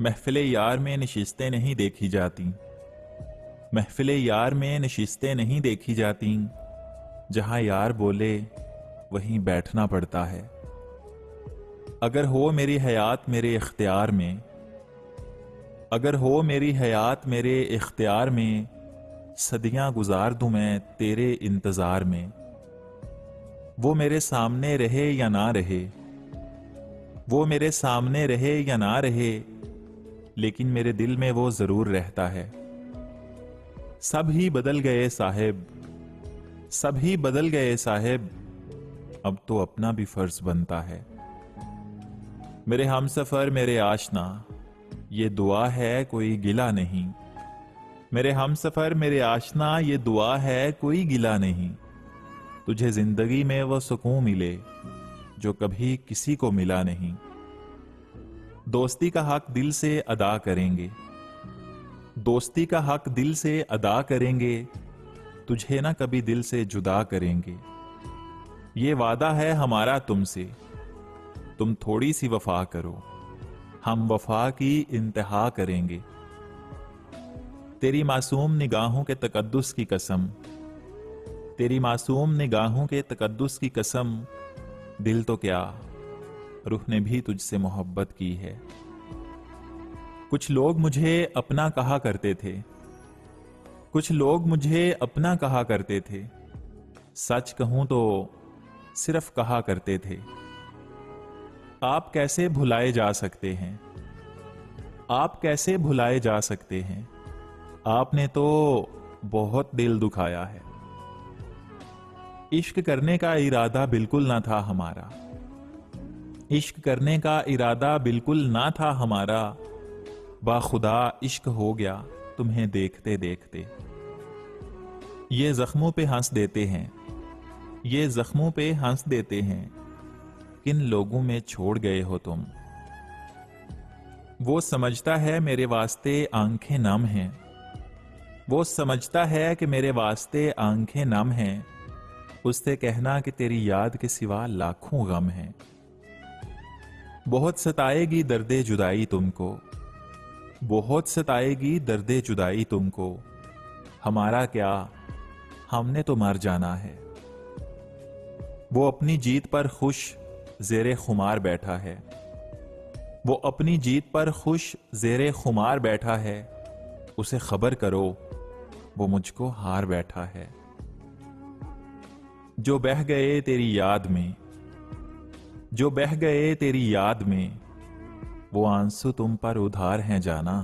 महफिले यार में नशिस्तें नहीं देखी जाती, महफिले यार में नशिस्तें नहीं देखी जाती, जहां यार बोले वहीं बैठना पड़ता है। अगर हो मेरी हयात मेरे इख्तियार में, अगर हो मेरी हयात मेरे इख्तियार में, सदियां गुजार दूं मैं तेरे इंतजार में। वो मेरे सामने रहे या ना रहे, वो मेरे सामने रहे या ना रहे, लेकिन मेरे दिल में वो जरूर रहता है। सब ही बदल गए साहिब, सब ही बदल गए साहिब, अब तो अपना भी फर्ज बनता है। मेरे हमसफर मेरे आशना, ये दुआ है कोई गिला नहीं। मेरे हमसफर मेरे आशना, ये दुआ है कोई गिला नहीं। तुझे जिंदगी में वो सुकून मिले जो कभी किसी को मिला नहीं। दोस्ती का हक दिल से अदा करेंगे, दोस्ती का हक दिल से अदा करेंगे, तुझे ना कभी दिल से जुदा करेंगे। ये वादा है हमारा तुमसे, तुम थोड़ी सी वफा करो, हम वफा की इंतहा करेंगे। तेरी मासूम निगाहों के तकद्दुस की कसम, तेरी मासूम निगाहों के तकद्दुस की कसम, दिल तो क्या रूह ने भी तुझसे मोहब्बत की है। कुछ लोग मुझे अपना कहा करते थे, कुछ लोग मुझे अपना कहा करते थे, सच कहूं तो सिर्फ कहा करते थे। आप कैसे भुलाए जा सकते हैं, आप कैसे भुलाए जा सकते हैं, आपने तो बहुत दिल दुखाया है। इश्क करने का इरादा बिल्कुल ना था हमारा, इश्क करने का इरादा बिल्कुल ना था हमारा, बाखुदा इश्क हो गया तुम्हें देखते देखते। ये जख्मों पे हंस देते हैं, ये जख्मों पे हंस देते हैं, किन लोगों में छोड़ गए हो तुम। वो समझता है मेरे वास्ते आंखें नम हैं, वो समझता है कि मेरे वास्ते आंखें नम हैं, उससे कहना कि तेरी याद के सिवा लाखों गम हैं। बहुत सताएगी दर्दे जुदाई तुमको, बहुत सताएगी दर्दे जुदाई तुमको, हमारा क्या हमने तो मर जाना है। वो अपनी जीत पर खुश जेरे खुमार बैठा है, वो अपनी जीत पर खुश जेरे खुमार बैठा है, उसे खबर करो वो मुझको हार बैठा है। जो बह गए तेरी याद में, जो बह गए तेरी याद में, वो आंसू तुम पर उधार हैं जाना।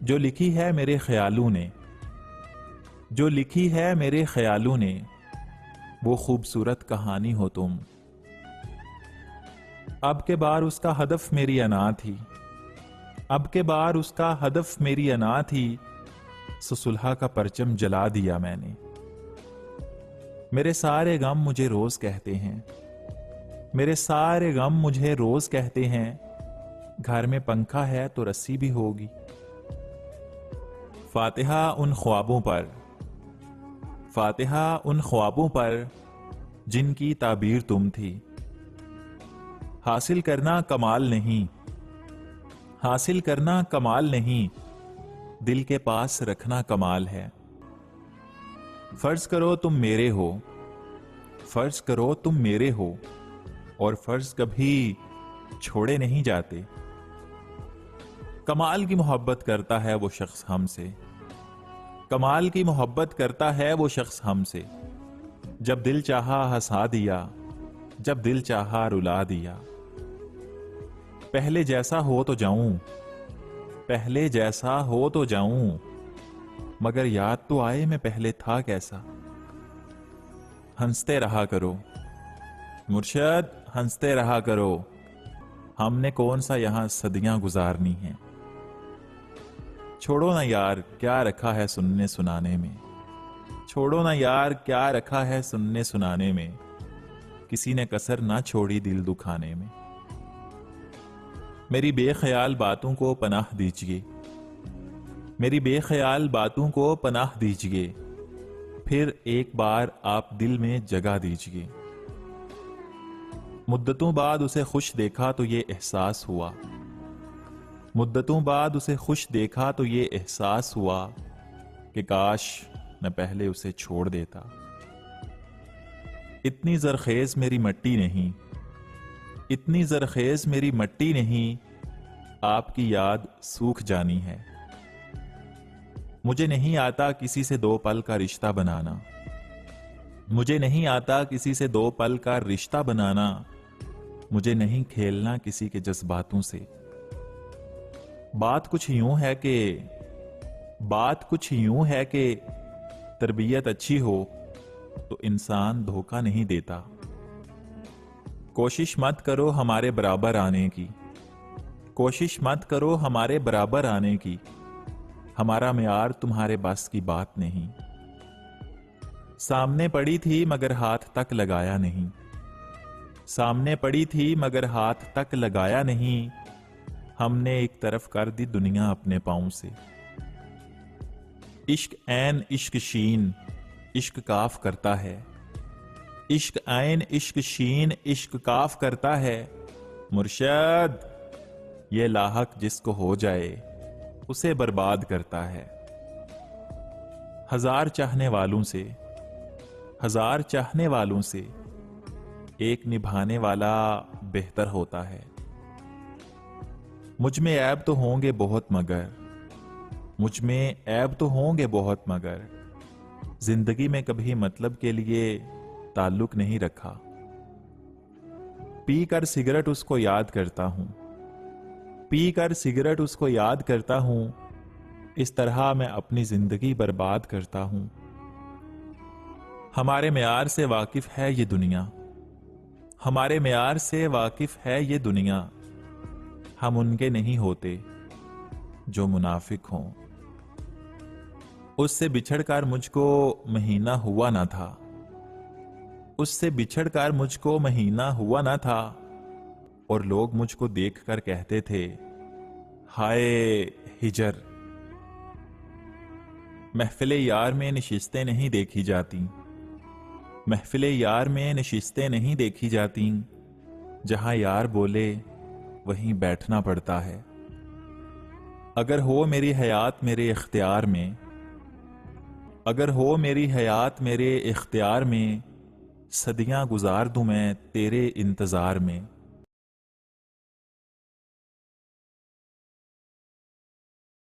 जो लिखी है मेरे ख्यालों ने, जो लिखी है मेरे ख्यालों ने, वो खूबसूरत कहानी हो तुम। अब के बार उसका हदफ मेरी अना थी, अब के बार उसका हदफ मेरी अना थी, सो सुलह का परचम जला दिया मैंने। मेरे सारे गम मुझे रोज कहते हैं, मेरे सारे गम मुझे रोज कहते हैं, घर में पंखा है तो रस्सी भी होगी। फातिहा उन ख्वाबों पर, फातिहा उन ख्वाबों पर जिनकी ताबीर तुम थी। हासिल करना कमाल नहीं, हासिल करना कमाल नहीं, दिल के पास रखना कमाल है। फर्ज करो तुम मेरे हो, फर्ज करो तुम मेरे हो, और फर्ज कभी छोड़े नहीं जाते। कमाल की मोहब्बत करता है वो शख्स हमसे, कमाल की मोहब्बत करता है वो शख्स हमसे। जब दिल चाहा हंसा दिया, जब दिल चाहा रुला दिया। पहले जैसा हो तो जाऊं, पहले जैसा हो तो जाऊं, मगर याद तो आए मैं पहले था कैसा। हंसते रहा करो मुर्शद, हंसते रहा करो, हमने कौन सा यहां सदियां गुजारनी हैं। छोड़ो ना यार क्या रखा है सुनने सुनाने में, छोड़ो ना यार क्या रखा है सुनने सुनाने में, किसी ने कसर ना छोड़ी दिल दुखाने में। मेरी बेख्याल बातों को पनाह दीजिए, मेरी बेख्याल बातों को पनाह दीजिए, फिर एक बार आप दिल में जगह दीजिए। मुद्दतों बाद उसे खुश देखा तो ये एहसास हुआ, मुद्दतों बाद उसे खुश देखा तो ये एहसास हुआ कि काश मैं पहले उसे छोड़ देता। इतनी जरखेज मेरी मट्टी नहीं, इतनी जरखेज मेरी मट्टी नहीं, आपकी याद सूख जानी है। मुझे नहीं आता किसी से 2 पल का रिश्ता बनाना, मुझे नहीं आता किसी से 2 पल का रिश्ता बनाना, मुझे नहीं खेलना किसी के जज्बातों से। बात कुछ यूं है कि तरबियत अच्छी हो तो इंसान धोखा नहीं देता। कोशिश मत करो हमारे बराबर आने की, कोशिश मत करो हमारे बराबर आने की, हमारा म्यार तुम्हारे बस की बात नहीं। सामने पड़ी थी मगर हाथ तक लगाया नहीं, सामने पड़ी थी मगर हाथ तक लगाया नहीं, हमने एक तरफ कर दी दुनिया अपने पांव से। इश्क ऐन इश्क शीन इश्क काफ करता है, इश्क ऐन इश्क शीन इश्क काफ करता है। मुर्शद ये लाहक जिसको हो जाए उसे बर्बाद करता है। हजार चाहने वालों से, हजार चाहने वालों से एक निभाने वाला बेहतर होता है। मुझ में ऐब तो होंगे बहुत मगर, मुझ में ऐब तो होंगे बहुत मगर, जिंदगी में कभी मतलब के लिए ताल्लुक नहीं रखा। पीकर सिगरेट उसको याद करता हूं, पीकर सिगरेट उसको याद करता हूं, इस तरह मैं अपनी जिंदगी बर्बाद करता हूं। हमारे म्यार से वाकिफ है ये दुनिया, हमारे म्यार से वाकिफ है ये दुनिया, हम उनके नहीं होते जो मुनाफिक हों। उससे बिछड़कर मुझको महीना हुआ ना था, उससे बिछड़कर मुझको महीना हुआ ना था, और लोग मुझको देखकर कहते थे हाय हिजर। महफिले यार में नशिस्तें नहीं देखी जाती, महफिले यार में नशिस्तें नहीं देखी जाती, जहां यार बोले वहीं बैठना पड़ता है। अगर हो मेरी हयात मेरे इख्तियार में, अगर हो मेरी हयात मेरे इख्तियार में, सदियां गुजार दूं मैं तेरे इंतजार में।